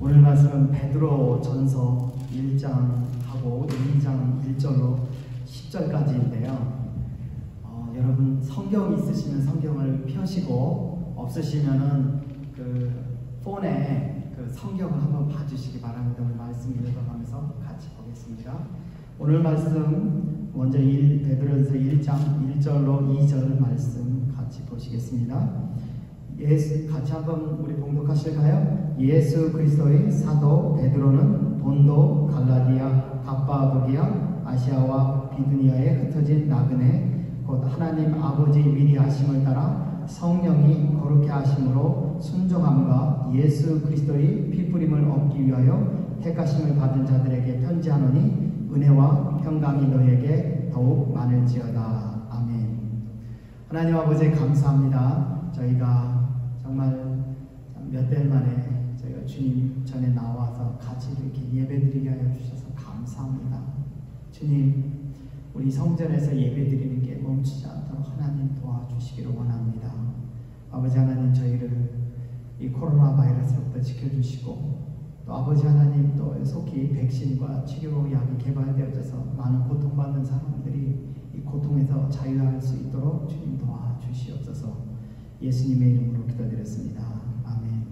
오늘 말씀은 베드로 전서 1장하고 2장 1절로 10절까지인데요. 여러분 성경 있으시면 성경을 펴시고 없으시면은 그 폰에 그 성경을 한번 봐주시기 바랍니다. 오늘 말씀 읽어가면서 같이 보겠습니다. 오늘 말씀 먼저 베드로전서 1장 1절로 2절 말씀 같이 보시겠습니다. 같이 한번 우리 봉독하실까요? 예수 그리스도의 사도 베드로는 본도, 갈라디아, 갑바도기아, 아시아와 비두니아에 흩어진 나그네 곧 하나님 아버지 미리 하심을 따라 성령이 거룩게 하심으로 순종함과 예수 그리스도의 피뿌림을 얻기 위하여 택하심을 받은 자들에게 편지하노니 은혜와 평강이 너에게 더욱 많을지어다. 아멘. 하나님 아버지 감사합니다. 저희가 정말 몇 달 만에 저희가 주님 전에 나와서 같이 이렇게 예배드리게 하여 주셔서 감사합니다. 주님, 우리 성전에서 예배드리는 게 멈추지 않도록 하나님 도와주시기를 원합니다. 아버지 하나님, 저희를 이 코로나 바이러스로부터 지켜주시고 또 아버지 하나님, 또 속히 백신과 치료약이 개발되어져서 많은 고통받는 사람들이 이 고통에서 자유할 수 있도록 주님 도와주시옵소서. 예수님의 이름으로 기도드렸습니다. 아멘.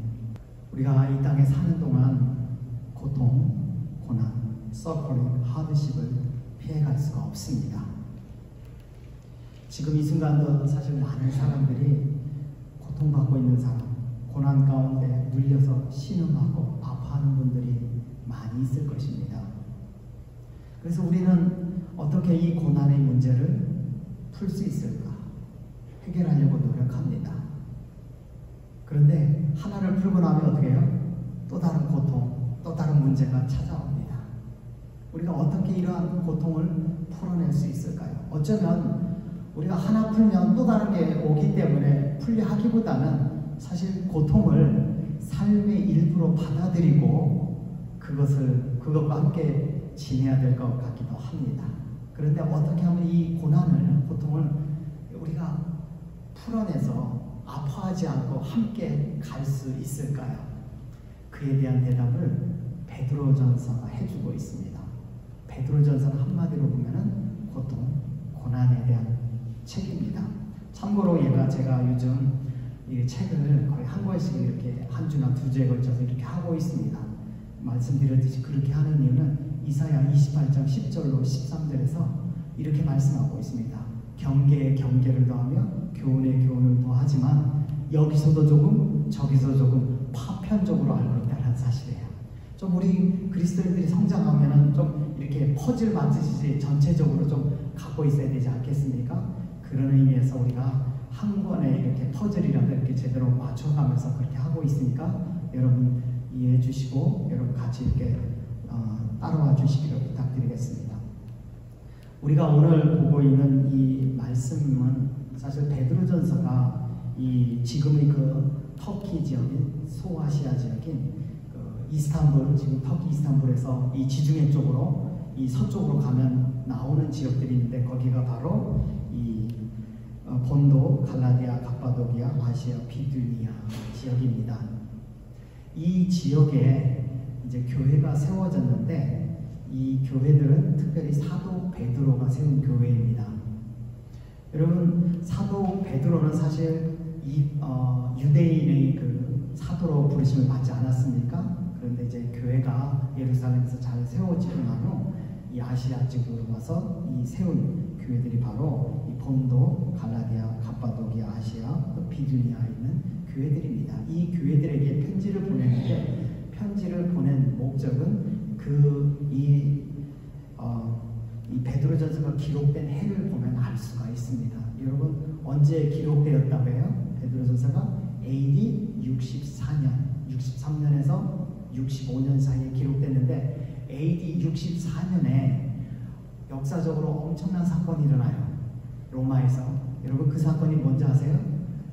우리가 이 땅에 사는 동안 고통, 고난, 서퍼링, 하드십을 피해갈 수가 없습니다. 지금 이 순간도 사실 많은 사람들이 고통받고 있는 사람, 고난 가운데 눌려서 신음하고 아파하는 분들이 많이 있을 것입니다. 그래서 우리는 어떻게 이 고난의 문제를 풀 수 있을까? 해결하려고 노력합니다. 그런데 하나를 풀고 나면 어떻게 해요? 또 다른 고통, 또 다른 문제가 찾아옵니다. 우리가 어떻게 이러한 고통을 풀어낼 수 있을까요? 어쩌면 우리가 하나 풀면 또 다른 게 오기 때문에 풀려 하기보다는 사실 고통을 삶의 일부로 받아들이고 그것과 함께 지내야 될 것 같기도 합니다. 그런데 어떻게 하면 이 고통을 우리가 풀어내서 아파하지 않고 함께 갈 수 있을까요? 그에 대한 대답을 베드로전서가 해주고 있습니다. 베드로전서는 한마디로 보면은 고통, 고난에 대한 책입니다. 참고로 제가 요즘 이 책을 거의 한 권씩 이렇게 한 주나 두 주에 걸쳐서 이렇게 하고 있습니다. 말씀드렸듯이 그렇게 하는 이유는 이사야 28장 10절로 13절에서 이렇게 말씀하고 있습니다. 경계에 경계를 더하며 교훈에 교훈을 더하지만 여기서도 조금 저기서 조금 파편적으로 알고 있다는 사실이에요. 좀 우리 그리스도인들이 성장하면은 좀 이렇게 퍼즐 맞추듯이 전체적으로 좀 갖고 있어야 되지 않겠습니까? 그런 의미에서 우리가 한 권에 이렇게 퍼즐이라도 이렇게 제대로 맞춰가면서 그렇게 하고 있으니까 여러분 이해해 주시고 여러분 같이 이렇게 따라와 주시기를 부탁드리겠습니다. 우리가 오늘 보고 있는 이 말씀은 사실 베드로전서가 이 지금의 그 터키 지역인 소아시아 지역인 그 이스탄불, 지금 터키 이스탄불에서 이 지중해 쪽으로 이 서쪽으로 가면 나오는 지역들이 있는데 거기가 바로 이 본도, 갈라디아, 갑바도기아, 아시아, 비두니아 지역입니다. 이 지역에 이제 교회가 세워졌는데 이 교회들은 특별히 사도 베드로가 세운 교회입니다. 여러분, 사도 베드로는 사실 유대인의 그 사도로 부르심을 받지 않았습니까? 그런데 이제 교회가 예루살렘에서 잘 세워지고 난 후 이 아시아 지역으로 와서 이 세운 교회들이 바로 이 본도, 갈라디아, 갑바도기아, 아시아, 비두니아에 있는 교회들입니다. 이 교회들에게 편지를 보냈는데 편지를 보낸 목적은 이 베드로전서가 기록된 해를 보면 알 수가 있습니다. 여러분, 언제 기록되었다고 해요? 베드로전서가 AD 63년에서 65년 사이에 기록됐는데 AD 64년에 역사적으로 엄청난 사건이 일어나요. 로마에서. 여러분, 그 사건이 뭔지 아세요?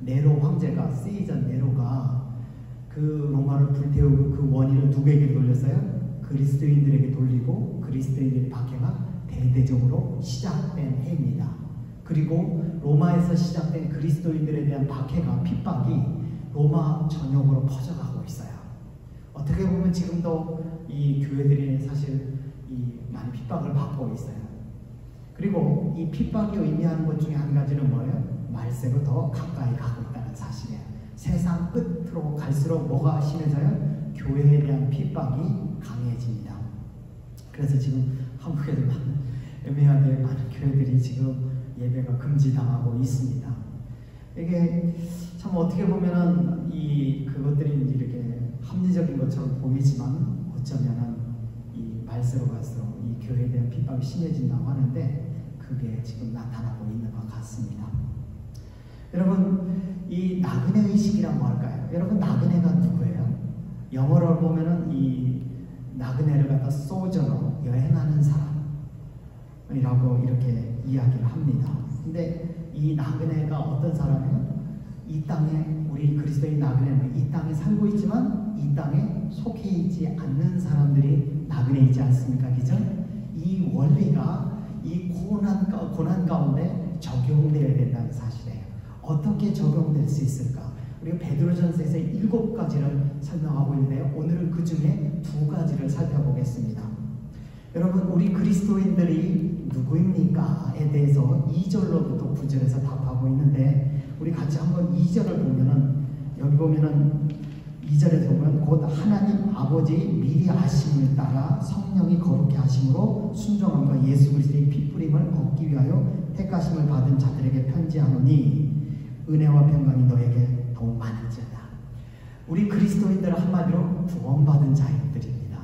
네로 황제가, 시전 네로가 그 로마를 불태우고 그 원인을 누구에게 돌렸어요? 그리스도인들에게 돌리고 그리스도인들의 박해가 대대적으로 시작된 해입니다. 그리고 로마에서 시작된 그리스도인들에 대한 박해가 핍박이 로마 전역으로 퍼져가고 있어요. 어떻게 보면 지금도 이 교회들이 사실 많이 핍박을 받고 있어요. 그리고 이 핍박이 의미하는 것 중에 한 가지는 뭐예요? 말세로 더 가까이 가고 있다는 사실이에요. 세상 끝으로 갈수록 뭐가 심해져요? 교회에 대한 핍박이 강해집니다. 그래서 지금 한국에도 애매하게 많은 교회들이 지금 예배가 금지당하고 있습니다. 이게 참 어떻게 보면은 그것들이 이렇게 합리적인 것처럼 보이지만 어쩌면은 이 말세로 갈수록 이 교회에 대한 핍박이 심해진다고 하는데 그게 지금 나타나고 있는 것 같습니다. 여러분, 이 나그네 의식이란 뭘까요? 여러분, 나그네가 누구예요? 영어로 보면은 이 나그네를 갖다 소저너, 여행하는 사람이라고 이렇게 이야기를 합니다. 근데 이 나그네가 어떤 사람이에요? 이 땅에, 우리 그리스도인 나그네는 이 땅에 살고 있지만 이 땅에 속해 있지 않는 사람들이 나그네이지 않습니까? 그죠? 이 원리가 이 고난 가운데 적용되어야 된다는 사실이에요. 어떻게 적용될 수 있을까? 우리가 베드로전서에서 7가지를 설명하고 있는데요. 오늘은 그 중에 2가지를 살펴보겠습니다. 여러분, 우리 그리스도인들이 누구입니까?에 대해서 2절로부터 9절에서 답하고 있는데 우리 같이 한번 2절을 보면은 여기 보면은 2절에서 보면 곧 하나님 아버지 미리 아심을 따라 성령이 거룩히 하심으로 순종함과 예수 그리스도의 핏부림을 얻기 위하여 택하심을 받은 자들에게 편지하노니 은혜와 평강이 너에게 더욱 많은지어다. 우리 그리스도인들은 한마디로 구원받은 자들입니다.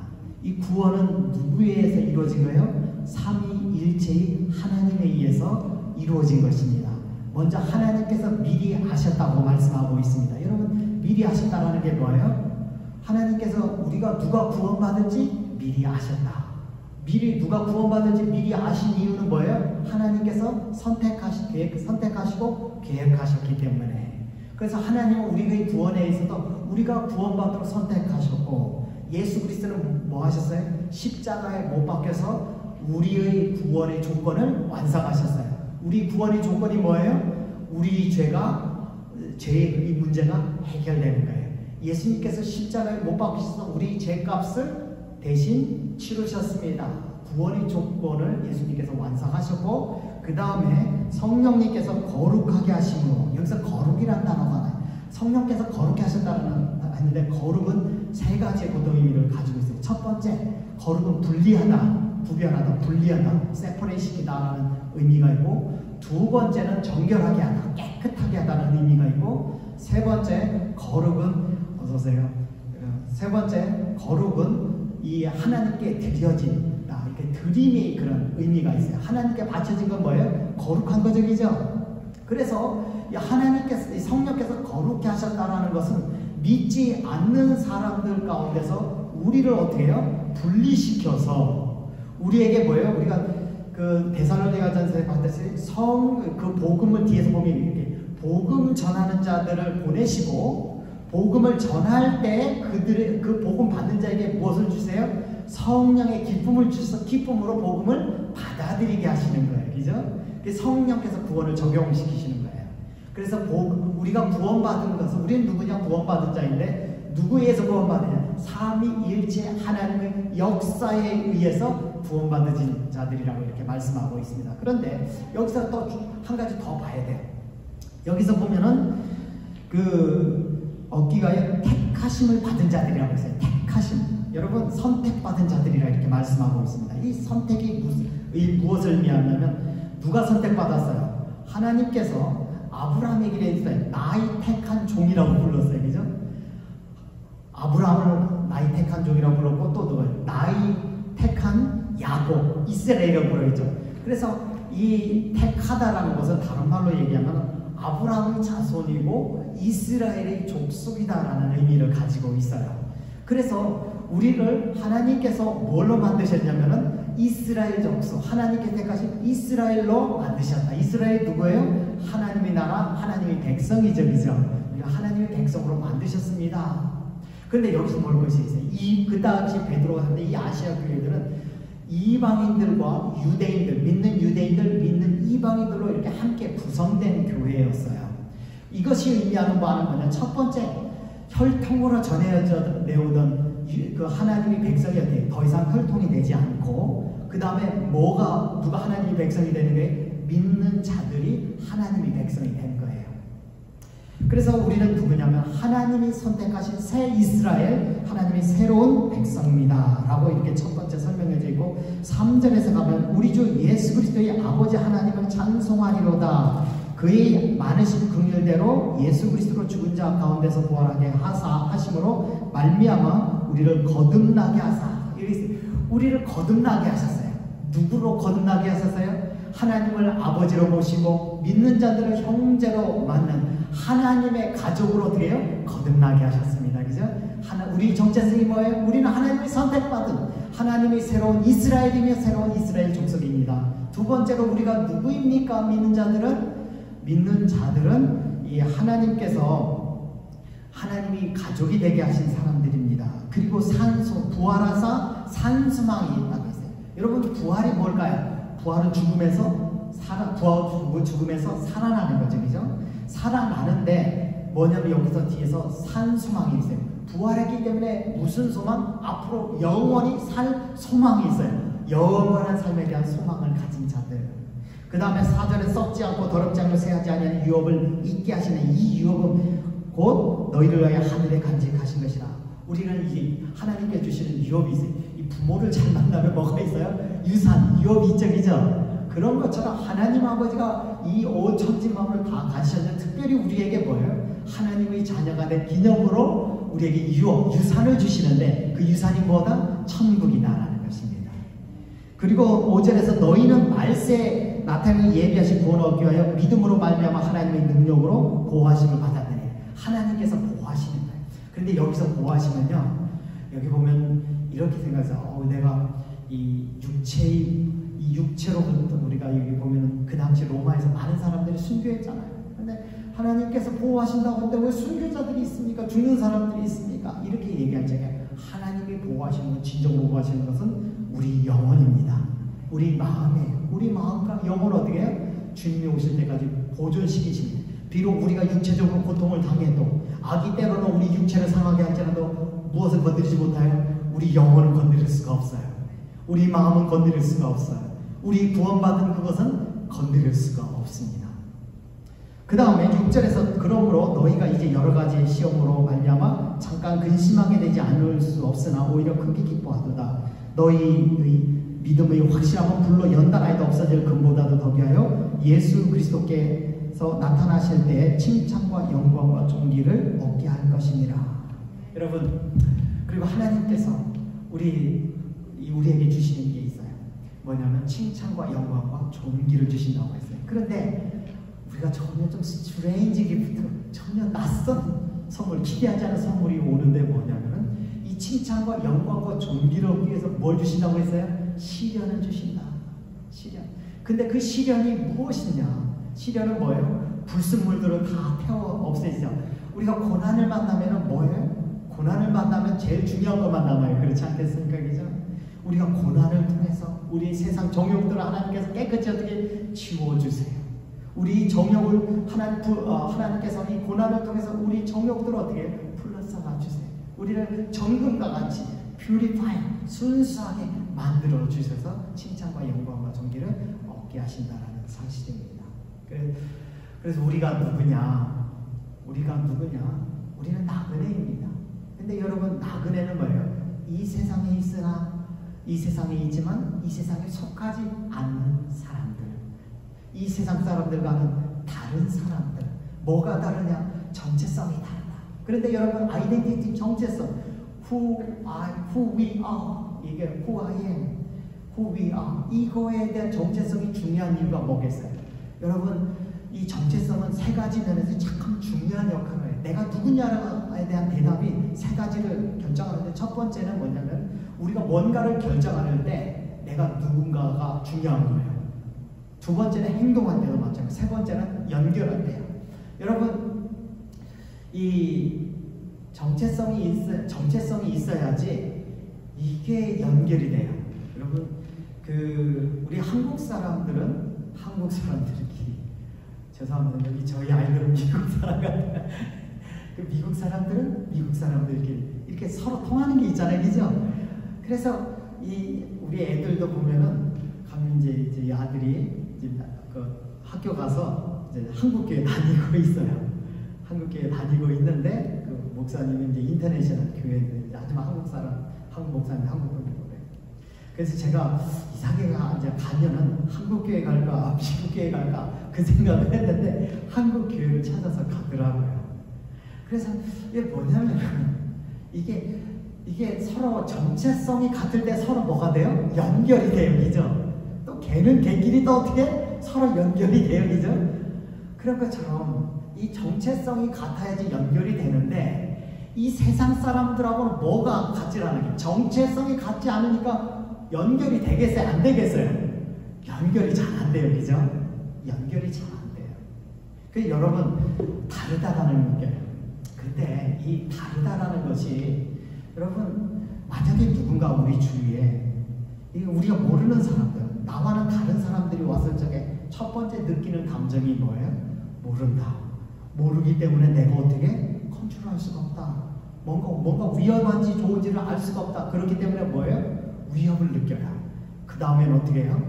이 구원은 누구에 의해서 이루어진 거예요? 삼위일체의 하나님에 의해서 이루어진 것입니다. 먼저 하나님께서 미리 아셨다고 말씀하고 있습니다. 여러분, 미리 아셨다는 게 뭐예요? 하나님께서 우리가 누가 구원받을지 미리 아셨다. 누가 구원받을지 미리 아신 이유는 뭐예요? 하나님께서 선택하시고 계획하셨기 때문에. 그래서 하나님은 우리의 구원에 있어서 우리가 구원받도록 선택하셨고, 예수 그리스도는 뭐 하셨어요? 십자가에 못 박혀서 우리의 구원의 조건을 완성하셨어요. 우리 구원의 조건이 뭐예요? 우리 죄의 이 문제가 해결되는 거예요. 예수님께서 십자가에 못 박히셔서 우리 죄값을 대신 치르셨습니다. 구원의 조건을 예수님께서 완성하셨고, 그 다음에 성령님께서 거룩하게 하심으로, 여기서 거룩이라는 단어가 나와요. 성령께서 거룩게 하셨다는 하는데, 거룩은 3가지의 고도 의미를 가지고 있어요. 첫 번째, 거룩은 분리하다, 구별하다, 분리하다, 세퍼레이시키다라는 의미가 있고, 2번째는 정결하게 하다, 깨끗하게 하다는 의미가 있고, 3번째 거룩은 어서오세요. 3번째 거룩은 이 하나님께 드려진, 이렇게 드림의 그런 의미가 있어요. 하나님께 바쳐진 건 뭐예요? 거룩한 거죠, 그죠? 그래서 하나님께서, 성령께서 거룩게 하셨다라는 것은 믿지 않는 사람들 가운데서 우리를 어떻게 해요? 분리시켜서 우리에게 뭐예요? 우리가 그 데살로니가전서에 봤듯이 그 복음을 뒤에서 보면 이렇게 복음 전하는 자들을 보내시고, 복음을 전할 때 그들의 그 복음 받는 자에게 무엇을 주세요? 성령의 기쁨을 주셔서 기쁨으로 복음을 받아들이게 하시는 거예요. 그죠? 성령께서 구원을 적용시키시는 거예요. 그래서 우리가 구원받은 것은, 우리는 누구냐? 구원받은 자인데 누구에 의해서 구원받느냐? 삼위일체 하나님의 역사에 의해서 구원받은 자들이라고 이렇게 말씀하고 있습니다. 그런데 여기서 또 한 가지 더 봐야 돼요. 여기서 보면은 얻기가 택하심을 받은 자들이라고 했어요. 택하심. 여러분, 선택받은 자들이라 이렇게 말씀하고 있습니다. 이 선택이 무엇을 의미하냐면, 누가 선택받았어요? 하나님께서 아브라함에게 대해서 나의 택한 종이라고 불렀어요. 그죠? 아브라함을 나의 택한 종이라고 불렀고, 또 누가요? 나의 택한 야곱, 이스라엘이라고 불렀죠. 그래서 이 택하다라는 것은 다른 말로 얘기하면 아브라함의 자손이고 이스라엘의 족속이다라는 의미를 가지고 있어요. 그래서 우리를 하나님께서 뭘로 만드셨냐면은 이스라엘 족속, 하나님께 택하신 이스라엘로 만드셨다. 이스라엘 누구예요? 하나님의 나라, 하나님의 백성이죠. 그죠? 우리가 하나님의 백성으로 만드셨습니다. 그런데 여기서 뭘 것이 있어요? 그 당시 베드로가 하는데, 이 아시아 교회들은 이방인들과 유대인들, 믿는 유대인들, 믿는 이방인들로 이렇게 함께 구성된 교회였어요. 이것이 의미하는 바는 뭐냐? 첫 번째, 혈통으로 전해져 내오던 그 하나님이 백성이었대. 더 이상 혈통이 되지 않고, 그 다음에 누가 하나님이 백성이 되는 게 믿는 자들이 하나님이 백성이 된 거예요. 그래서 우리는 누구냐면 하나님이 선택하신 새 이스라엘, 하나님이 새로운 백성입니다 라고 이렇게 첫 번째 설명해져 있고, 3절에서 가면 우리 주 예수 그리스도의 아버지 하나님을 찬송하리로다. 그의 많으신 긍휼대로 예수 그리스도로 죽은 자 가운데서 부활하게 하심으로 말미암아 우리를 거듭나게 하사. 우리를 거듭나게 하셨어요. 누구로 거듭나게 하셨어요? 하나님을 아버지로 모시고 믿는 자들을 형제로 맞는 하나님의 가족으로 어떻게 해요? 거듭나게 하셨습니다. 그죠? 우리 정체성이 뭐예요? 우리는 하나님이 선택받은 하나님의 새로운 이스라엘이며 새로운 이스라엘 족속입니다. 두 번째로 우리가 누구입니까? 믿는 자들은 이 하나님께서 하나님이 가족이 되게 하신 사람들입니다. 그리고 부활하사 산수망이 있다고 했어요. 여러분, 부활이 뭘까요? 부활은 죽음에서 살아나는 거죠. 그죠? 살아나는데 뭐냐면 여기서 뒤에서 산소망이 있어요. 부활했기 때문에 무슨 소망? 앞으로 영원히 살 소망이 있어요. 영원한 삶에 대한 소망을 가진 자들. 그 다음에 4절에 썩지 않고 더럽지 않고 쇠하지 아니하는 유업을 잊게 하시는 이 유업은 곧 너희를 위하여 하늘에 간직하신 것이라. 우리는 이 하나님께 주시는 유업이 있어요. 이 부모를 잘 만나면 뭐가 있어요? 유산, 유업이 있죠. 그죠? 그런 것처럼 하나님 아버지가 이 온 천지만물을 다 가지셨는데 특별히 우리에게 뭐예요? 하나님의 자녀가 된 기념으로 우리에게 유산을 주시는데 그 유산이 뭐다? 천국이다라는 것입니다. 그리고 5절에서 너희는 말세에 나타나는 예비하신 구원을 얻기 위하여 믿음으로 말미암아 하나님의 능력으로 보호하심을 받았느니. 하나님께서 보호하시는 거예요. 그런데 여기서 보호하시면요, 여기 보면 이렇게 생각해서 내가 이 육체로부터 우리가 여기 보면 그 당시 로마에서 많은 사람들이 순교했잖아요. 근데 하나님께서 보호하신다고 하는데 왜 순교자들이 있습니까? 죽는 사람들이 있습니까? 이렇게 얘기할 적에 하나님이 보호하시는 것, 진정으로 보호하시는 것은 우리 영혼입니다. 우리 마음이에요. 우리 마음과 영혼을 어떻게 해요? 주님이 오실 때까지 보존시키십니다. 비록 우리가 육체적으로 고통을 당해도, 악이 때로는 우리 육체를 상하게 할지라도 무엇을 건드리지 못하여? 우리 영혼을 건드릴 수가 없어요. 우리 마음은 건드릴 수가 없어요. 우리 구원받은 그것은 건드릴 수가 없습니다. 그 다음에 6절에서 그러므로 너희가 이제 여러 가지 시험으로 말미암아 잠깐 근심하게 되지 않을 수 없으나 오히려 크게 기뻐하도다. 너희의 믿음의 확실함은 불로 연단하여도 없어질 금보다도 더비하여 예수 그리스도께서 나타나실 때에 칭찬과 영광과 존귀를 얻게 할 것이니라. 여러분, 그리고 하나님께서 우리에게 주시는 게 있어요. 뭐냐면 칭찬과 영광과 존귀를 주신다고 했어요. 그런데 우리가 전혀 좀 스트레인지 기프트, 전혀 낯선 선물, 기대하지 않은 선물이 오는데 뭐냐면은 이 칭찬과 영광과 존귀를 얻기 위해서 뭘 주신다고 했어요? 시련을 주신다. 시련. 근데 그 시련이 무엇이냐? 시련은 뭐예요? 불순물들을 다 태워 없애죠. 우리가 고난을 만나면은 뭐예요? 고난을 만나면 제일 중요한 것만 남아요. 그렇지 않겠습니까? 그죠? 우리가 고난을 통해서 우리 세상 정욕들을 하나님께서 깨끗이 어떻게 지워주세요. 우리 정욕을 하나님께서 이 고난을 통해서 우리 정욕들을 어떻게 불러삼아 주세요. 우리를 정금과 같이 퓨리파이, 순수하게 만들어 주셔서 칭찬과 영광과 존귀를 얻게 하신다라는 사실입니다. 그래서 우리가 누구냐? 우리는 나그네입니다. 근데 여러분, 나그네는 뭐예요? 이 세상에 있지만 이 세상에 속하지 않는 사람들, 이 세상 사람들과는 다른 사람들. 뭐가 다르냐? 정체성이 다르다. 그런데 여러분, 아이덴티티, 정체성, who we are, 이게 who I am, who we are, 이거에 대한 정체성이 중요한 이유가 뭐겠어요? 여러분, 이 정체성은 세 가지 면에서 참 중요한 역할을 해요. 내가 누구냐에 대한 대답이 세 가지를 결정하는데, 첫 번째는 뭐냐면 우리가 뭔가를 결정할 때 내가 누군가가 중요한 거예요. 두 번째는 행동할 때도 마찬가지고, 세 번째는 연결할 때요. 여러분, 이 정체성이 있어야지 이게 연결이 돼요. 여러분, 우리 한국 사람들끼리, 죄송합니다. 여기 저희 아이들은 미국 사람 같아요. 그 미국 사람들은 미국 사람들끼리, 이렇게 서로 통하는 게 있잖아요, 그죠? 그래서 우리 애들도 보면은 가면 이제 이 아들이 이제 그 학교 가서 이제 한국교회 다니고 있어요. 한국교회 다니고 있는데 그 목사님이 이제 인터내셔널 교회인데 하지만 한국 목사님 한국 분이고 그래요. 그래서 제가 이상하게 이제 가면은 한국교회 갈까 미국교회 갈까 그 생각을 했는데 한국교회를 찾아서 가더라고요. 그래서 이게 뭐냐면 이게 서로 정체성이 같을 때 서로 뭐가 돼요? 연결이 돼요, 그죠? 또 걔는 걔끼리 또 어떻게 서로 연결이 돼요, 그죠? 그런 것처럼 이 정체성이 같아야지 연결이 되는데 이 세상 사람들하고는 뭐가 같지 않은 게 정체성이 같지 않으니까 연결이 되겠어요? 안 되겠어요? 연결이 잘 안 돼요, 그죠? 연결이 잘 안 돼요. 그 여러분 다르다라는 게 그때 이 다르다라는 것이 여러분 만약에 누군가 우리 주위에 우리가 모르는 사람들 나와는 다른 사람들이 왔을 적에 첫 번째 느끼는 감정이 뭐예요? 모른다. 모르기 때문에 내가 어떻게 컨트롤할 수가 없다. 뭔가 위험한지 좋은지를 알 수가 없다. 그렇기 때문에 뭐예요? 위협을 느껴요. 그 다음엔 어떻게 해요?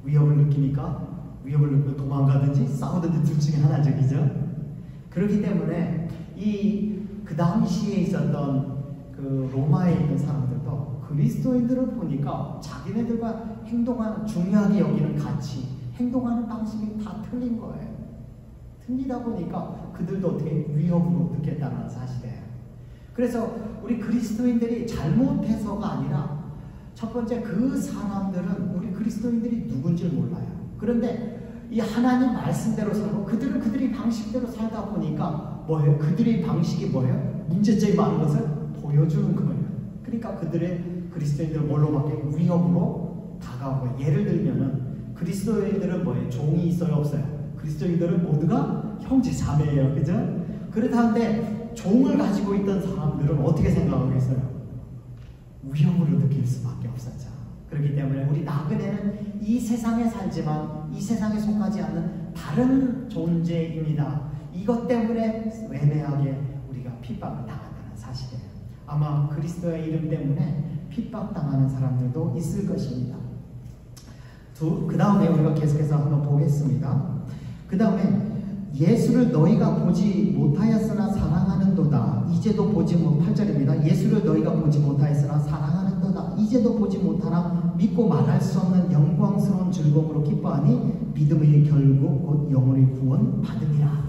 위협을 느끼니까 위협을 느끼고 도망가든지 싸우든지 둘 중에 하나죠, 그죠? 그렇기 때문에 그 당시에 있었던 그 로마에 있는 사람들도 그리스도인들을 보니까 자기네들과 행동하는 중요하게 여기는 가치, 행동하는 방식이 다 틀린 거예요. 틀리다 보니까 그들도 어떻게 위협으로 느꼈다는 사실이에요. 그래서 우리 그리스도인들이 잘못해서가 아니라 첫 번째 그 사람들은 우리 그리스도인들이 누군지 몰라요. 그런데 이 하나님 말씀대로 살고 그들이 방식대로 살다 보니까 뭐예요? 그들의 방식이 뭐예요? 문제점이 많은 것을 보여주는 거예요. 그러니까 그리스도인들을 뭘로 바뀌어요? 위협으로 다가오고. 예를 들면은 그리스도인들은 뭐예요? 종이 있어요, 없어요? 그리스도인들은 모두가 형제 자매예요, 그죠? 그렇다는데 종을 가지고 있던 사람들은 어떻게 생각하겠어요? 위협으로 느낄 수밖에 없었죠. 그렇기 때문에 우리 나그네는 이 세상에 살지만 이 세상에 속하지 않는 다른 존재입니다. 이것 때문에 외매하게 우리가 핍박을 당한다는 사실이에요. 아마 그리스도의 이름 때문에 핍박당하는 사람들도 있을 것입니다. 그 다음에 우리가 계속해서 한번 보겠습니다. 그 다음에 예수를 너희가 보지 못하였으나 사랑하는도다. 이제도 보지 못 8절입니다. 예수를 너희가 보지 못하였으나 사랑하는도다. 이제도 보지 못하나 믿고 말할 수 없는 영광스러운 즐거움으로 기뻐하니 믿음의 결국 곧 영혼의 구원 받음이라.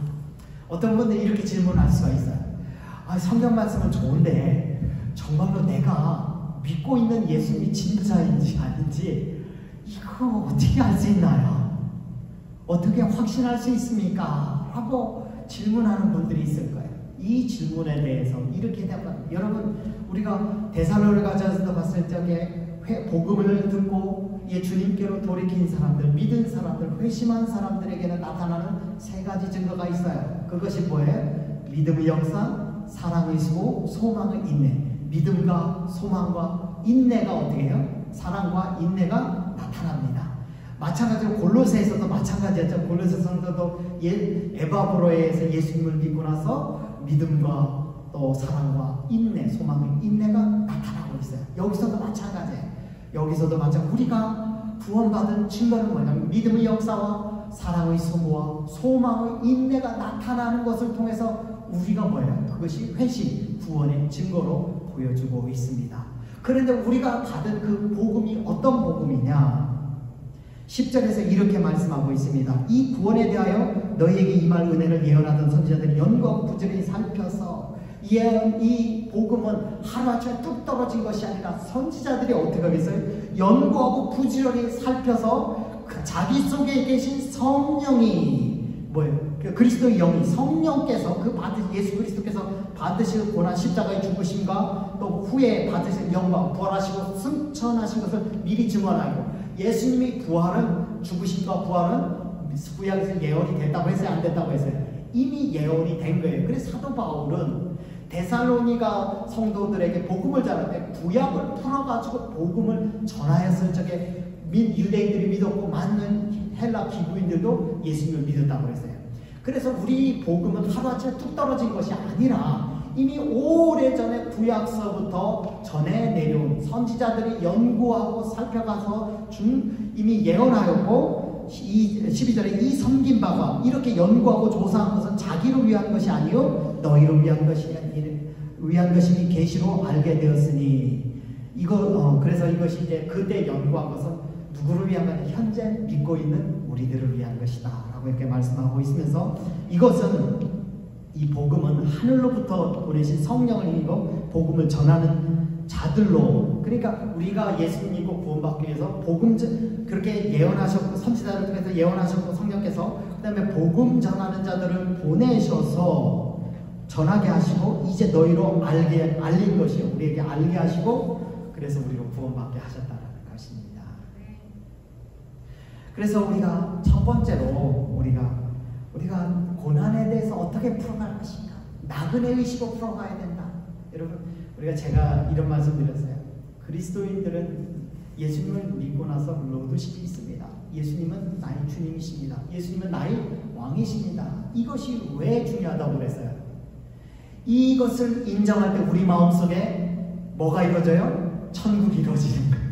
어떤 분들이 이렇게 질문할 수가 있어요. 성경 말씀은 좋은데 정말로 내가 믿고 있는 예수님이 진짜인지 아닌지 이거 어떻게 알 수 있나요? 어떻게 확신할 수 있습니까? 라고 질문하는 분들이 있을 거예요. 이 질문에 대해서 이렇게 대답합니다. 여러분 우리가 데살로니가전서도 봤을 적에 복음을 듣고 주님께로 돌이킨 사람들, 믿은 사람들, 회심한 사람들에게는 나타나는 세 가지 증거가 있어요. 그것이 뭐예요? 믿음의 역사, 사랑의 수고, 소망의 인내. 믿음과 소망과 인내가 어떻게 해요? 사랑과 인내가 나타납니다. 마찬가지로 골로새에서도 마찬가지였죠. 골로새 성도도 에바브로에서 예수님을 믿고 나서 믿음과 또 사랑과 인내, 소망의 인내가 나타나고 있어요. 여기서도 마찬가지예요. 여기서도 마찬가지. 우리가 구원받은 증거는 뭐냐면 믿음의 역사와 사랑의 수고와 소망의 인내가 나타나는 것을 통해서 우리가 뭐예요? 그것이 회심, 구원의 증거로 보여주고 있습니다. 그런데 우리가 받은 그 복음이 어떤 복음이냐? 10절에서 이렇게 말씀하고 있습니다. 이 구원에 대하여 너희에게 임할 은혜를 예언하던 선지자들이 연구하고 부지런히 살펴서 이 복음은 하루아침에 뚝 떨어진 것이 아니라 선지자들이 어떻게 하겠어요? 연구하고 부지런히 살펴서 자기 속에 계신 성령이 뭐예요? 그리스도의 영이 성령께서 예수 그리스도께서 받으실 고난 십자가의 죽으심과 또 후에 받으실 영광 부활하시고 승천하신 것을 미리 증언하고 예수님의 부활은 죽으심과 부활은 구약에서 예언이 됐다고 했어요? 안 됐다고 했어요? 이미 예언이 된 거예요. 그래서 사도 바울은 데살로니가 성도들에게 복음을 전할 때 구약을 풀어가지고 복음을 전하였을 적에 유대인들이 믿었고 많은 헬라 기구인들도 예수님을 믿었다고 했어요. 그래서 우리 복음은 하루아침에 뚝 떨어진 것이 아니라 이미 오래전에 구약서부터 전해 내려온 선지자들이 연구하고 살펴가서 이미 예언하였고 12절에 이 섬긴 바가 이렇게 연구하고 조사한 것은 자기를 위한 것이 아니요 너희를 위한 것이니 계시로 알게 되었으니 그래서 이것이 이제 그때 연구한 것은 누구를 위한 것이 현재 믿고 있는 우리들을 위한 것이다 라고 이렇게 말씀하고 있으면서 이것은 이 복음은 하늘로부터 보내신 성령을 힘입어 복음을 전하는 자들로 그러니까 우리가 예수님 믿고 구원받기 위해서 그렇게 예언하셨고 선지자를 통해서 예언하셨고 성령께서 그 다음에 복음 전하는 자들을 보내셔서 전하게 하시고 이제 너희로 알린 것이요 우리에게 알게 하시고 그래서 우리로 구원받게 하셨다는 것입니다. 그래서 우리가 첫 번째로 우리가 고난에 대해서 어떻게 풀어갈 것인가 나그네 의식으로 풀어가야 된다. 여러분 제가 이런 말씀 드렸어요. 그리스도인들은 예수님을 믿고 나서 로드십이 있습니다. 예수님은 나의 주님이십니다. 예수님은 나의 왕이십니다. 이것이 왜 중요하다고 그랬어요? 이것을 인정할 때 우리 마음속에 뭐가 이루어져요? 천국이 이루어지는 거예요.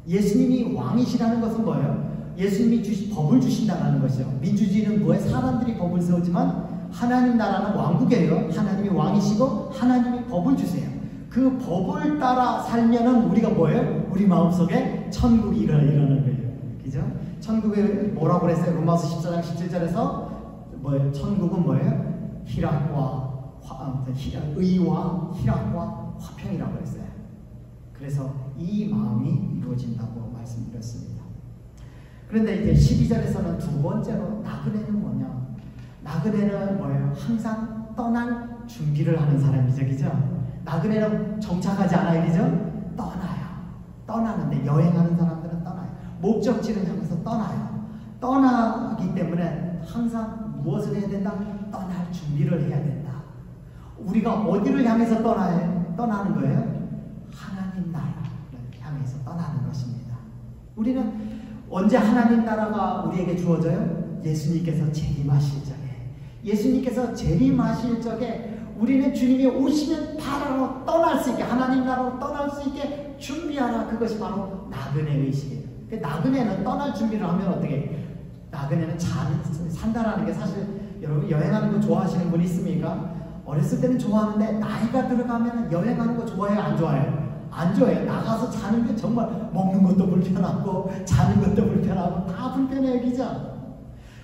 예수님이 왕이시라는 것은 뭐예요? 예수님이 법을 주신다는 것이요. 민주주의는 뭐예요? 사람들이 법을 세우지만 하나님 나라는 왕국이에요. 하나님이 왕이시고 하나님이 법을 주세요. 그 법을 따라 살면은 우리가 뭐예요? 우리 마음속에 천국이 일어나는 거예요. 그죠? 천국에 뭐라고 그랬어요? 로마서 14장 17절에서 뭐예요? 천국은 뭐예요? 의와 희락과 화평이라고 했어요. 그래서 이 마음이 이루어진다고 말씀드렸습니다. 그런데 이제 12절에서는 두 번째로 나그네는 뭐냐? 나그네는 뭐예요? 항상 떠날 준비를 하는 사람이죠. 그죠? 나그네는 정착하지 않아요. 그죠? 떠나요. 떠나는데 여행하는 사람들은 떠나요. 목적지를 향해서 떠나요. 떠나기 때문에 항상 무엇을 해야 된다? 떠날 준비를 해야 된다. 우리가 어디를 향해서 떠나는 거예요? 하나님 나라를 향해서 떠나는 것입니다. 우리는 언제 하나님 나라가 우리에게 주어져요? 예수님께서 재림하실 적에. 예수님께서 재림하실 적에 우리는 주님이 오시면 바로 떠날 수 있게 하나님 나라로 떠날 수 있게 준비하라. 그것이 바로 나그네 의식이에요. 나그네는 떠날 준비를 하면 어떻게? 나그네는 산다라는 게 사실 여러분 여행하는 거 좋아하시는 분 있습니까? 어렸을 때는 좋아하는데 나이가 들어가면 여행하는 거 좋아해요? 안 좋아해요? 안 좋아해요. 나가서 자는 게 정말 먹는 것도 불편하고 자는 것도 불편하고 다 불편해요. 그죠?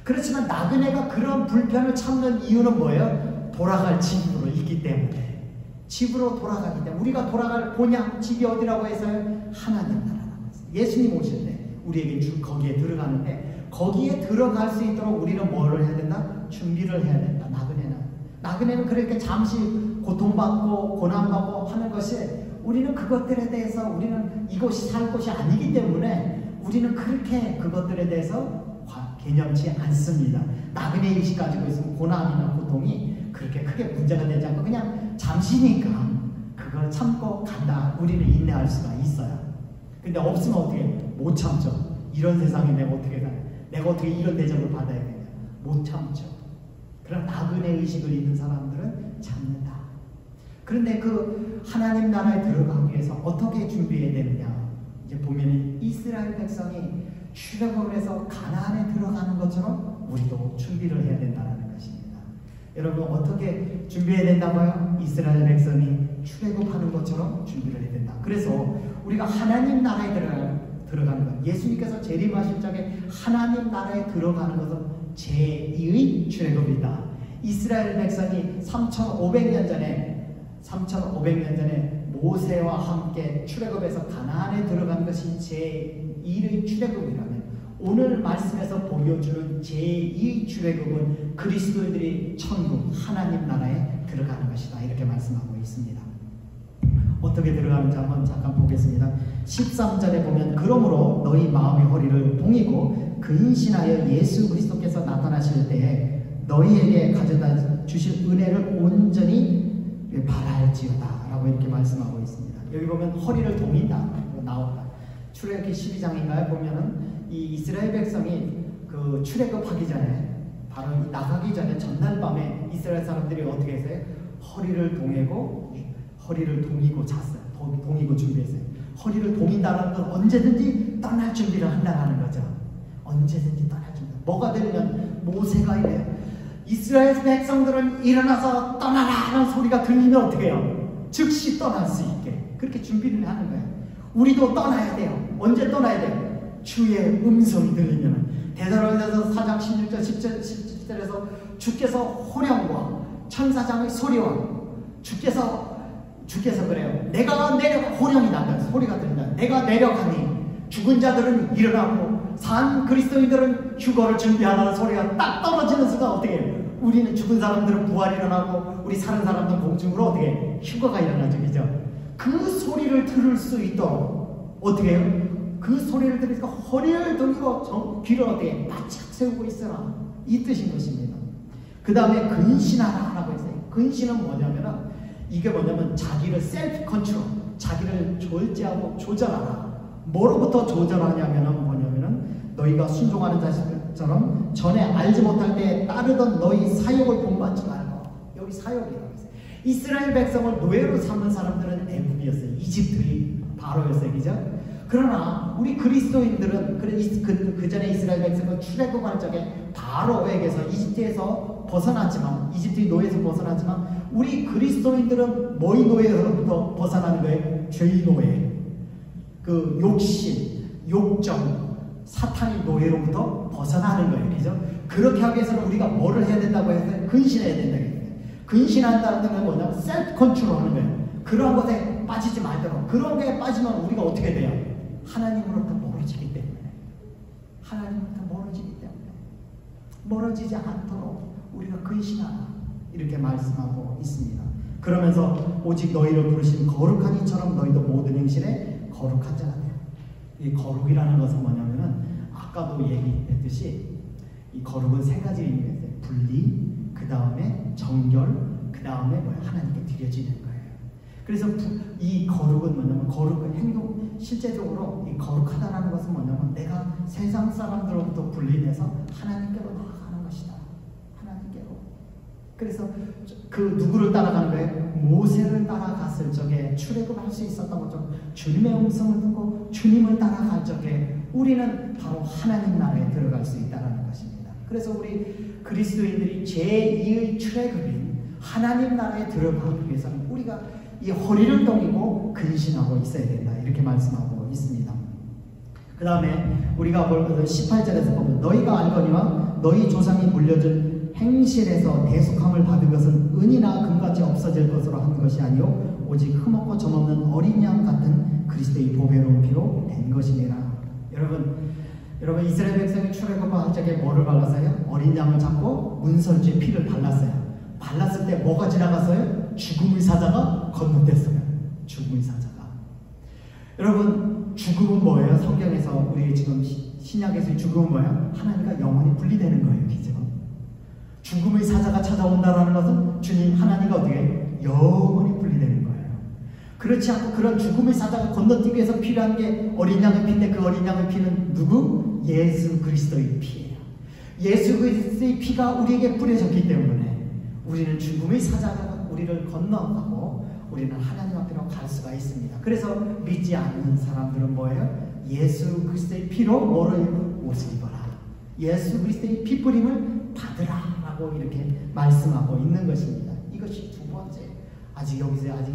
그렇지만 나그네가 그런 불편을 참는 이유는 뭐예요? 돌아갈 집으로 있기 때문에. 집으로 돌아가기 때문에. 우리가 돌아갈 본향 집이 어디라고 해서요? 하나님 나라라고 했어요. 예수님 오실 때 우리에게 거기에 들어가는데 거기에 들어갈 수 있도록 우리는 뭐를 해야 된다? 준비를 해야 된다. 나그네는 그렇게 잠시 고통받고 고난받고 하는 것이 우리는 그것들에 대해서 우리는 이곳이 살 곳이 아니기 때문에 우리는 그렇게 그것들에 대해서 개념치 않습니다. 나그네 의식 가지고 있으면 고난이나 고통이 그렇게 크게 문제가 되지 않고 그냥 잠시니까 그걸 참고 간다. 우리는 인내할 수가 있어요. 근데 없으면 어떻게 못 참죠. 이런 세상에 내가 어떻게 가요? 내가 어떻게 이런 대접을 받아야 되냐? 못 참죠. 그럼 나그네 의식을 있는 사람들은 참는다. 그런데 그 하나님 나라에 들어가기 위해서 어떻게 준비해야 되느냐? 이제 보면은 이스라엘 백성이 출애굽을 해서 가나안에 들어가는 것처럼 우리도 준비를 해야 된다는 것입니다. 여러분 어떻게 준비해야 된다고요? 이스라엘 백성이 출애굽하는 것처럼 준비를 해야 된다. 그래서 우리가 하나님 나라에 들어가는 것, 예수님께서 재림하실 적에 하나님 나라에 들어가는 것은 제2의 출애굽이다. 이스라엘 백성이 3,500년 전에 모세와 함께 출애굽해서 가나안에 들어간 것이 제1의 출애굽이라면 오늘 말씀에서 보여주는 제2의 출애굽은 그리스도인들이 천국 하나님 나라에 들어가는 것이다. 이렇게 말씀하고 있습니다. 어떻게 들어가는지 한번 잠깐 보겠습니다. 13절에 보면 그러므로 너희 마음의 허리를 동이고 근신하여 예수 그리스도께서 나타나실 때에 너희에게 가져다 주실 은혜를 온전히 바랄지어다 라고 이렇게 말씀하고 있습니다. 여기 보면 허리를 동인다 나온다. 출애굽기 12장인가요? 보면은 이 이스라엘 백성이 그 출애굽하기 전에 바로 나가기 전에 전날 밤에 이스라엘 사람들이 어떻게 했어요? 허리를 동이고 잤어요. 동이고 준비했어요. 허리를 동인다는 건 언제든지 떠날 준비를 한다는 거죠. 언제든지 떠날 준비. 뭐가 되면 모세가 이래요. 이스라엘 백성들은 일어나서 떠나라는 소리가 들리면 어떻게 해요? 즉시 떠날 수 있게 그렇게 준비를 하는 거예요. 우리도 떠나야 돼요. 언제 떠나야 돼요? 주의 음성이 들리면. 데살로니가서 4장 16절 17절에서 주께서 호령과 천사장의 소리와 주께서 그래요. 내가 내려가 호령이 난다. 소리가 들린다. 내가 내려가니 죽은 자들은 일어나고 산 그리스도인들은 휴거를 준비하라는 소리가 딱 떨어지는 순간 어떻게 해요? 우리는 죽은 사람들은 부활이 일어나고 우리 사는 사람들은 공중으로 어떻게 해요? 휴거가 일어나죠. 그죠? 그 소리를 들을 수 있도록 어떻게 해요? 그 소리를 들으니까 허리를 들고 귀를 어떻게 바짝 세우고 있어라. 이 뜻인 것입니다. 그 다음에 근신하라 라고 했어요. 근신은 뭐냐면은 이게 뭐냐면 자기를 셀프 컨트롤, 자기를 절제하고 조절하라. 뭐로부터 조절하냐면은 뭐냐면은 너희가 순종하는 자식들처럼 전에 알지 못할 때 따르던 너희 사욕을 본받지 말고. 여기 사욕이라고 했어요. 이스라엘 백성을 노예로 삼는 사람들은 애국이었어요. 이집트의 바로였어요. 그죠? 그러나 우리 그리스도인들은 그 전에 이스라엘 백성은 출애굽할 적에 바로에게서 이집트에서 벗어났지만, 이집트의 노예에서 벗어났지만 우리 그리스도인들은 뭐의 노예로부터 벗어나는 거예요? 죄의 노예, 그 욕심, 욕정, 사탄의 노예로부터 벗어나는 거예요. 그죠? 그렇게 하기 위해서는 우리가 뭐를 해야 된다고 해서 근신해야 된다고 해요. 근신한다는 건 뭐냐면 셀프 컨트롤 하는 거예요. 그런 것에 빠지지 말도록. 그런 게 빠지면 우리가 어떻게 돼요? 하나님으로부터 멀어지기 때문에. 하나님으로부터 멀어지기 때문에. 멀어지지 않도록 우리가 근신하라. 이렇게 말씀하고 있습니다. 그러면서 오직 너희를 부르신 거룩한 이처럼 너희도 모든 행실에 거룩한 자가 돼요. 이 거룩이라는 것은 뭐냐면은 아까도 얘기했듯이 이 거룩은 세 가지 의미가 있어요. 분리, 그 다음에 정결, 그 다음에 뭐야? 하나님께 드려지는 거예요. 그래서 이 거룩은 뭐냐면 거룩은 행동, 실제적으로 이 거룩하다라는 것은 뭐냐면 내가 세상 사람들로부터 분리돼서 하나님께로 나아가는 것이다. 하나님께로. 그래서 그 누구를 따라가는 거예요? 모세를 따라갔을 적에 출애굽할 수 있었던 것처럼 주님의 음성을 듣고 주님을 따라갈 적에 우리는 바로 하나님 나라에 들어갈 수 있다는 것입니다. 그래서 우리 그리스도인들이 제2의 출애굽인 하나님 나라에 들어가기 위해서는 우리가 이 허리를 동이고 근신하고 있어야 된다. 이렇게 말씀하고 있습니다. 그 다음에 우리가 볼 것은 18절에서 보면 너희가 알거니와 너희 조상이 물려준 행실에서 대속함을 받은 것은 은이나 금같이 없어질 것으로 하는 것이 아니요 오직 흠없고 점없는 어린 양 같은 그리스도의 보배로운 피로 된 것이니라. 여러분 이스라엘 백성이 출애굽할 적에 뭐를 발랐어요? 어린 양을 잡고 문설주의 피를 발랐어요. 발랐을 때 뭐가 지나갔어요? 죽음의 사자가 건너댔어요. 죽음의 사자가. 여러분 죽음은 뭐예요? 성경에서 우리 지금 신약에서의 죽음은 뭐예요? 하나님과 영원히 분리되는 거예요. 기죠? 죽음의 사자가 찾아온다는 것은 주님 하나님과 어떻게 영원히 분리되는 거예요. 그렇지 않고 그런 죽음의 사자가 건너뛰기 위해서 필요한 게 어린 양의 피인데 그 어린 양의 피는 누구? 예수 그리스도의 피예요. 예수 그리스도의 피가 우리에게 뿌려졌기 때문에 우리는 죽음의 사자가 우리를 건너가고 우리는 하나님 앞으로 갈 수가 있습니다. 그래서 믿지 않는 사람들은 뭐예요? 예수 그리스도의 피로 뭐를 옷을 입어라. 예수 그리스도의 피 뿌림을 받으라 라고 이렇게 말씀하고 있는 것입니다. 이것이 두 번째. 아직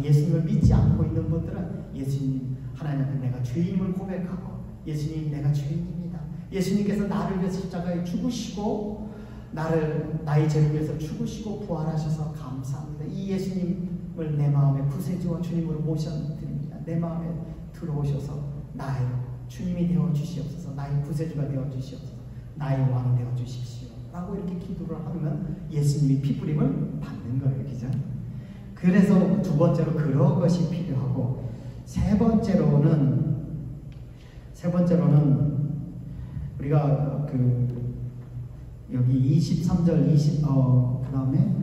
예수님을 믿지 않고 있는 분들은 예수님 하나님 앞에 내가 죄인임을 고백하고 예수님 내가 죄인입니다. 예수님께서 나를 위해서 십자가에 죽으시고 나의 죄를 위해서 죽으시고 부활하셔서 감사합니다. 이 예수님을 내 마음의 구세주와 주님으로 모셔드립니다. 내 마음에 들어오셔서 나의 주님이 되어주시옵소서. 나의 구세주가 되어주시옵소서. 나의 왕이 되어주십시오 라고 이렇게 기도를 하면 예수님이 피뿌림을 받는 거예요. 그죠? 그래서 두 번째로 그런 것이 필요하고 세 번째로는 우리가 여기 23절 그 다음에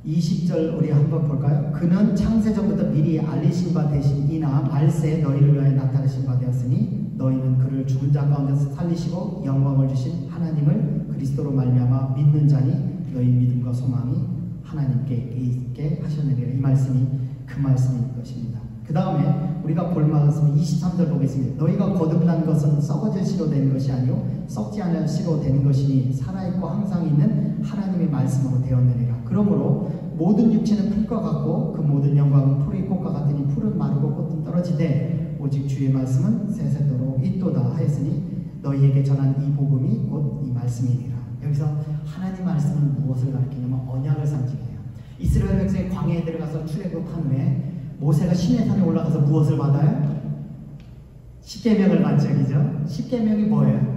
20절 우리 한번 볼까요? 그는 창세전부터 미리 알리신 바 되신 이나 말세에 너희를 위하여 나타내신 바 되었으니 너희는 그를 죽은 자 가운데서 살리시고 영광을 주신 하나님을 그리스도로 말미암아 믿는 자니 너희 믿음과 소망이 하나님께 있게 하셨느니라. 이 말씀이 그 말씀인 것입니다. 그 다음에 우리가 볼 말씀 23절 보겠습니다. 너희가 거듭난 것은 썩어질 씨로 된 것이 아니요 썩지 않을 씨로 된 것이니 살아있고 항상 있는 하나님의 말씀으로 되었느니라. 그러므로 모든 육체는 풀과 같고 그 모든 영광은 풀의 꽃과 같으니 풀은 마르고 꽃은 떨어지되 오직 주의 말씀은 세세토록 있도다 하였으니 너희에게 전한 이 복음이 곧 이 말씀이니라. 여기서 하나님 말씀은 무엇을 가리키냐면 언약을 상징해요. 이스라엘 백성이 광야에 들어가서 출애굽한 후에 모세가 시내산에 올라가서 무엇을 받아요? 십계명을 받죠, 그죠? 십계명이 뭐예요?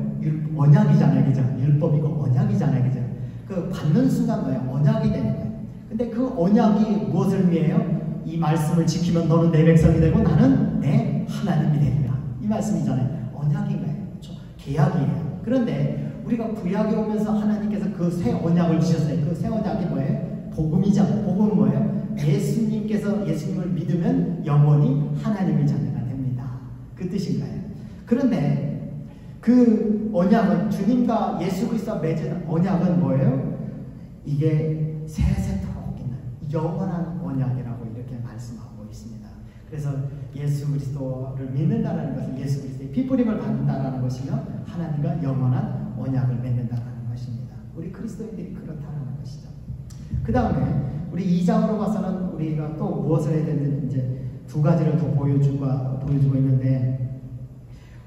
언약이잖아요, 그죠? 율법이고 언약이잖아요, 그죠? 그 받는 순간 뭐예요? 언약이 되는 거예요. 근데 그 언약이 무엇을 의미해요? 이 말씀을 지키면 너는 내 백성이 되고 나는 내 하나님이 되리라. 이 말씀이잖아요. 언약인 거예요. 계약이에요. 그런데 우리가 구약에 오면서 하나님께서 그 새 언약을 주셨어요. 그 새 언약이 뭐예요? 복음이잖아요. 복음은 뭐예요? 예수님을 믿으면 영원히 하나님의 자녀가 됩니다. 그 뜻인 거예요. 그런데 그 언약은 주님과 예수 그리스도와 맺은 언약은 뭐예요? 이게 세세토록 있는 영원한 언약이라고 이렇게 말씀하고 있습니다. 그래서 예수 그리스도를 믿는다는 것은 예수 그리스도의 피부림을 받는다는 것이며 하나님과 영원한 언약을 맺는다는 것입니다. 우리 그리스도인들이 그렇다는 것이죠. 그 다음에 우리 2장으로 봐서는 우리가 또 무엇을 해야 되는지 이제 두 가지를 더 보여주고 있는데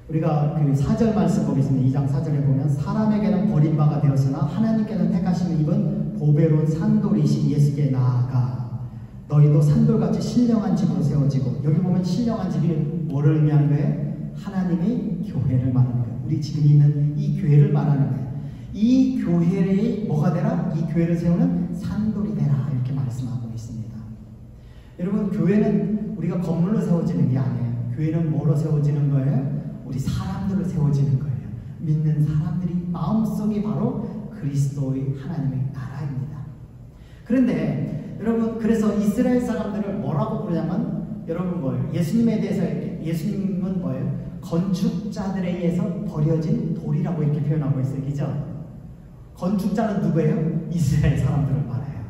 우리가 그 4절 말씀 보겠습니다. 2장 4절에 보면 사람에게는 버림바가 되었으나 하나님께는 택하심을 입은 보배로운 산돌이신 예수께 나아가 너희도 산돌같이 신령한 집으로 세워지고 여기 보면 신령한 집이 뭐를 의미하는 거예요? 하나님의 교회를 말하는 거예요. 우리 지금 있는 이 교회를 말하는 거예요. 이 교회의 뭐가 되라? 이 교회를 세우는 산돌이 되라 이렇게 말씀하고 있습니다. 여러분 교회는 우리가 건물로 세워지는 게 아니에요. 교회는 뭐로 세워지는 거예요? 우리 사람들로 세워지는 거예요. 믿는 사람들이 마음속이 바로 그리스도의 하나님의 나라입니다. 그런데 여러분 그래서 이스라엘 사람들을 뭐라고 부르냐면 여러분 뭐예요? 예수님에 대해서 예수님은 뭐예요? 건축자들에 의해서 버려진 돌이라고 이렇게 표현하고 있어요. 그죠? 건축자는 누구예요? 이스라엘 사람들을 말해요.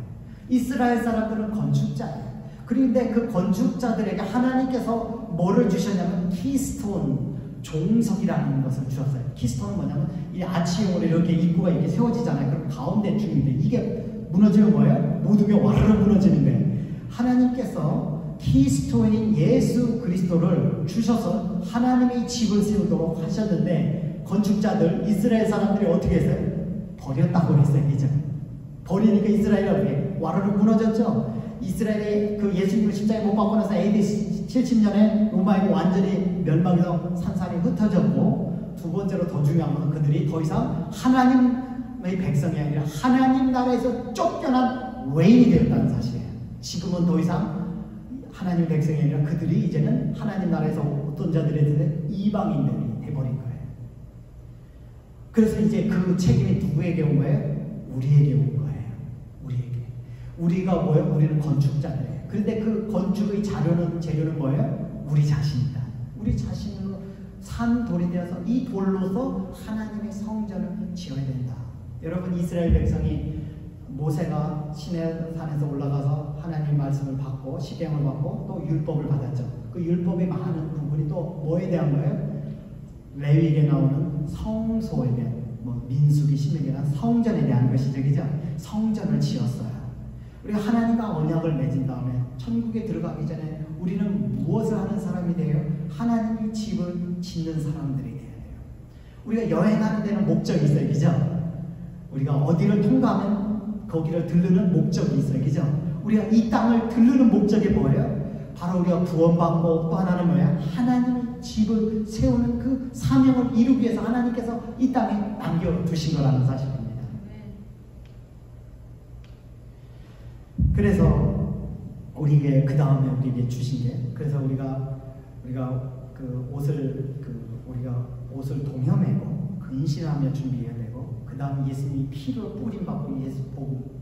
이스라엘 사람들은 건축자예요. 그런데 그 건축자들에게 하나님께서 뭐를 주셨냐면 키스톤, 종석이라는 것을 주셨어요. 키스톤은 뭐냐면 이 아치형으로 이렇게 입구가 이렇게 세워지잖아요. 그럼 가운데 중인데 이게 무너지면 뭐예요? 모든 게 와르르 무너지는 거예요. 하나님께서 키스톤인 예수 그리스도를 주셔서 하나님의 집을 세우도록 하셨는데 건축자들 이스라엘 사람들이 어떻게 했어요? 버렸다고 했어요. 그죠? 버리니까 이스라엘이 어떻게 와르르 무너졌죠? 이스라엘이 그 예수님을 십자가에 못 박고 나서 AD 70년에 로마에게 완전히 멸망해서 산산이 흩어졌고 두 번째로 더 중요한 건 그들이 더 이상 하나님의 백성이 아니라 하나님 나라에서 쫓겨난 외인이 되었다는 사실이에요. 지금은 더 이상 하나님 백성이 아니라 그들이 이제는 하나님 나라에서 어떤 자들에 대해 이방인들이 돼버린 거예요. 그래서 이제 그 책임이 누구에게 온 거예요? 우리에게 온 거예요. 우리에게. 우리가 뭐예요? 우리는 건축자들이에요. 그런데 그 건축의 재료는 뭐예요? 우리 자신이다. 우리 자신으로 산 돌이 되어서 이 돌로서 하나님의 성전을 지어야 된다. 여러분 이스라엘 백성이 모세가 시내산에서 올라가서 하나님 말씀을 받고 십계명을 받고 또 율법을 받았죠. 그 율법의 많은 부분이 또 뭐에 대한 거예요? 레위기에 나오는 성소에 대한 민수기 신명기에 대한 성전에 대한 것이죠. 그죠? 성전을 지었어요. 우리가 하나님과 언약을 맺은 다음에 천국에 들어가기 전에 우리는 무엇을 하는 사람이 돼요? 하나님의 집을 짓는 사람들이 돼야 돼요. 우리가 여행하는 데는 목적이 있어요. 그죠? 우리가 어디를 통과하면 거기를 들르는 목적이 있어요. 그죠? 우리가 이 땅을 들르는 목적이 뭐예요? 바로 우리가 구원받고 또 하나는 뭐예요? 하나님의 집을 세우는 그 사명을 이루기 위해서 하나님께서 이 땅에 남겨두신 거라는 사실입니다. 그래서 우리에게 그 다음에 우리에게 주신 게 그래서 우리가 그 우리가 옷을 동여매고 근신하며 준비해야 되고 그 다음 예수님이 피로 뿌림받고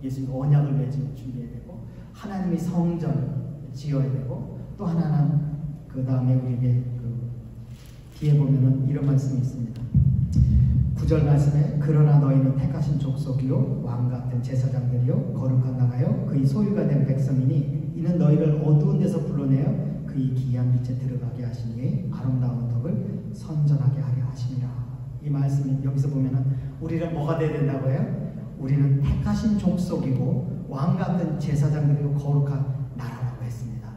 예수님 언약을 맺으며 준비해야 되고 하나님의 성전을 지어야 되고 또 하나는 그 다음에 우리에게 그 뒤에 보면은 이런 말씀이 있습니다. 9절 9절 말씀에 그러나 너희는 택하신 족속이요 왕같은 제사장들이요 거룩한 나라요 그의 소유가 된 백성이니 이는 너희를 어두운 데서 불러내어 그의 기이한 빛에 들어가게 하시니 아름다운 덕을 선전하게 하려 하심이라. 이 말씀이 여기서 보면은 우리는 뭐가 돼야 된다고 해요? 우리는 택하신 족속이고 왕같은 제사장들이고 거룩한 나라라고 했습니다.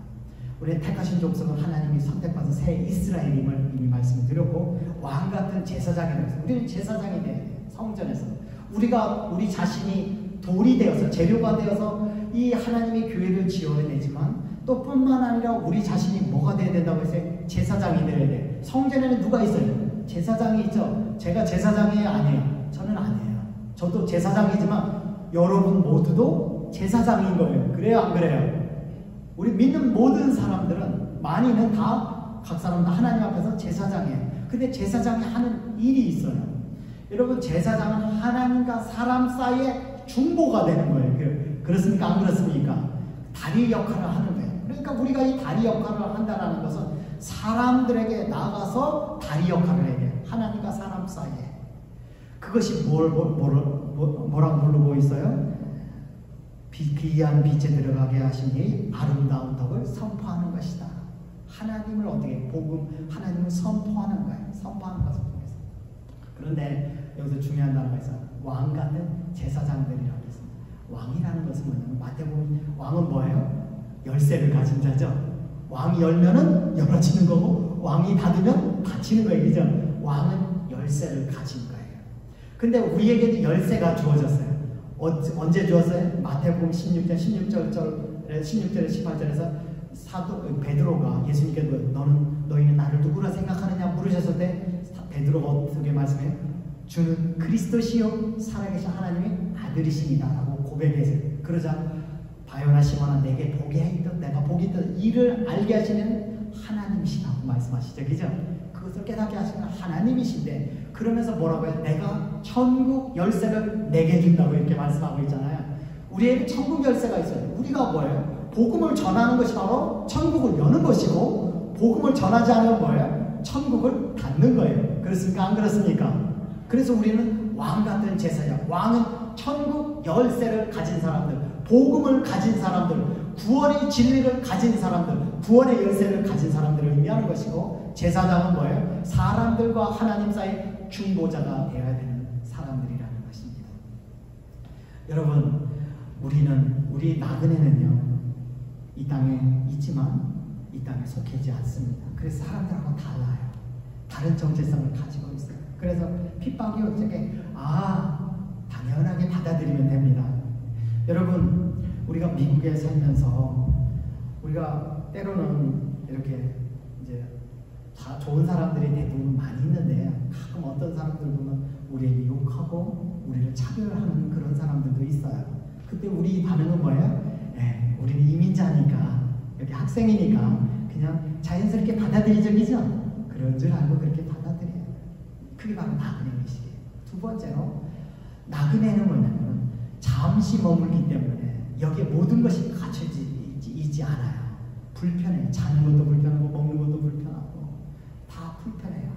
우리는 택하신 족속은 하나님이 선택받은 새 이스라엘임을 이미 말씀드렸고 왕같은 제사장이라고 했습니다. 우리는 제사장이 돼야 돼요. 성전에서 우리 자신이 돌이 되어서 재료가 되어서 이 하나님의 교회를 지어야 되지만 또 뿐만 아니라 우리 자신이 뭐가 돼야 된다고 했어요? 제사장이 되어야 돼요. 성전에는 누가 있어요? 제사장이 있죠. 제가 제사장이 아니에요. 저는 아니에요. 저도 제사장이지만 여러분 모두도 제사장인 거예요. 그래요? 안 그래요? 우리 믿는 모든 사람들은 많이는 다 각 사람 다 하나님 앞에서 제사장이에요. 근데 제사장이 하는 일이 있어요. 여러분 제사장은 하나님과 사람 사이에 중보가 되는 거예요. 그렇습니까? 안 그렇습니까? 다리 역할을 하는 거예요. 그러니까 우리가 이 다리 역할을 한다는 것은 사람들에게 나가서 다리 역할을 해야 돼요. 하나님과 사람 사이에. 그것이 뭐라고 부르고 있어요? 기이한 빛에 들어가게 하시니 아름다운 덕을 선포하는 것이다. 하나님을 어떻게 하나님을 선포하는 거예요. 선포하는 것을 통해서. 그런데 여기서 중요한 단어가 있어요. 왕 같은 제사장들이라고 했습니다. 왕이라는 것은 뭐냐면 마태복음 왕은 뭐예요? 열쇠를 가진 자죠. 왕이 열면은 열어지는 거고 왕이 닫으면 닫히는 거예요. 그죠? 왕은 열쇠를 가진 거예요. 근데 우리에게도 열쇠가 주어졌어요. 언제 주었어요? 마태복음 16장 16절에 18절에서 사도 베드로가 예수님께 너희는 나를 누구라 생각하느냐 물으셨을 때 베드로가 어떻게 말씀해요? 주는 그리스도시요 살아계신 하나님의 아들이십니다 라고 고백했어요. 그러자 바요나 시몬아 내게 보게 있던 내가 보게 있던 이를 알게 하시는 하나님이시라고 말씀하시죠. 그죠? 그것을 깨닫게 하시는 하나님이신데 그러면서 뭐라고 해요? 내가 천국 열쇠를 내게 준다고 이렇게 말씀하고 있잖아요. 우리에게 천국 열쇠가 있어요. 우리가 뭐예요? 복음을 전하는 것이 바로 천국을 여는 것이고 복음을 전하지 않으면 뭐예요? 천국을 닫는 거예요. 그렇습니까? 안 그렇습니까? 그래서 우리는 왕 같은 제사장, 왕은 천국 열쇠를 가진 사람들, 복음을 가진 사람들, 구원의 진리를 가진 사람들, 구원의 열쇠를 가진 사람들을 의미하는 것이고 제사장은 뭐예요? 사람들과 하나님 사이 중보자가 되어야 되는 사람들이라는 것입니다. 여러분, 우리 나그네는요, 이 땅에 있지만 이 땅에 속해 있지 않습니다. 그래서 사람들하고 달라요. 다른 정체성을 가지고 있어요. 그래서 핍박이 어떻게 당연하게 받아들이면 됩니다. 여러분, 우리가 미국에 살면서 우리가 때로는 이렇게 이제 다 좋은 사람들이 대부분 많이 있는데 가끔 어떤 사람들 보면 우리에게 욕하고 우리를 차별하는 그런 사람들도 있어요. 그때 우리 반응은 뭐예요? 우리는 이민자니까 여기 학생이니까 그냥 자연스럽게 받아들이죠. 그런 줄 알고 그렇게 받아들여요. 그게 바로 나그네의식이에요. 두 번째로 나그네는 뭐냐면 잠시 머물기 때문에 여기에 모든 것이 갖춰지지 있지 않아요. 불편해요. 자는 것도 불편하고 먹는 것도 불편하고 다 불편해요.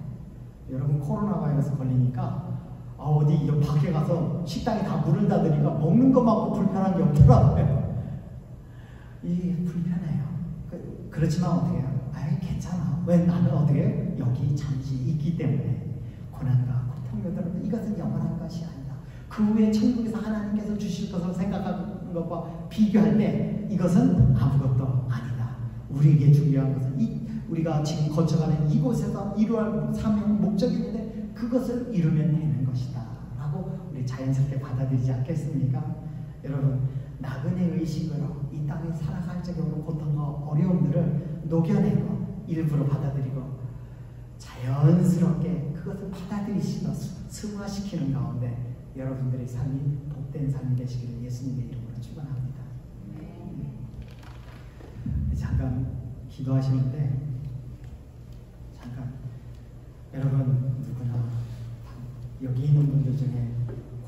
여러분 코로나 바이러스 걸리니까 어디 밖에 가서 식당에 다 문을 닫으니까 먹는 것만큼 불편한 게 없더라고요. 이게 불편해요. 그렇지만 어떻게 해요? 괜찮아. 왜 나는 어떻게 해요? 여기 잠시 있기 때문에 고난과 고통들은 이것은 영원한 것이 아니다. 그 후에 천국에서 하나님께서 주실 것을 생각하는 것과 비교할 때 이것은 아무것도 아니다. 우리에게 중요한 것은 우리가 지금 거쳐가는 이곳에서 이루어야 사명 목적이 있는데 그것을 이루면 되는 것이다 라고 우리 자연스럽게 받아들이지 않겠습니까? 여러분, 나그네 의식으로 이 땅에 살아갈 적에 오는 고통과 어려움들을 녹여내고 일부러 받아들이고 자연스럽게 그것을 받아들이시고 승화시키는 가운데 여러분들의 삶이 복된 삶이 되시기를 예수님의 이름으로 축원합니다. 잠깐 기도하시는데 잠깐 여러분 누구나 여기 있는 분들 중에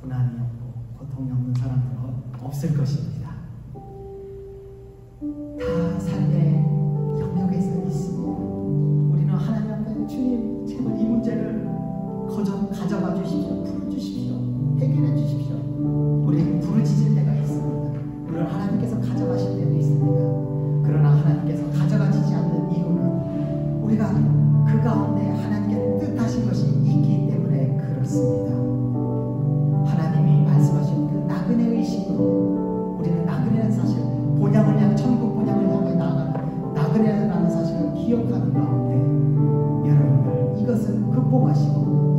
고난이 없고 고통이 없는 사람은 없을 것입니다. 다 삶의 영역에서 있습니다. 우리는 하나님 앞에 주님 제발 이 문제를 가져가 주십시오. 가운데 여러분들 이것을 극복하시고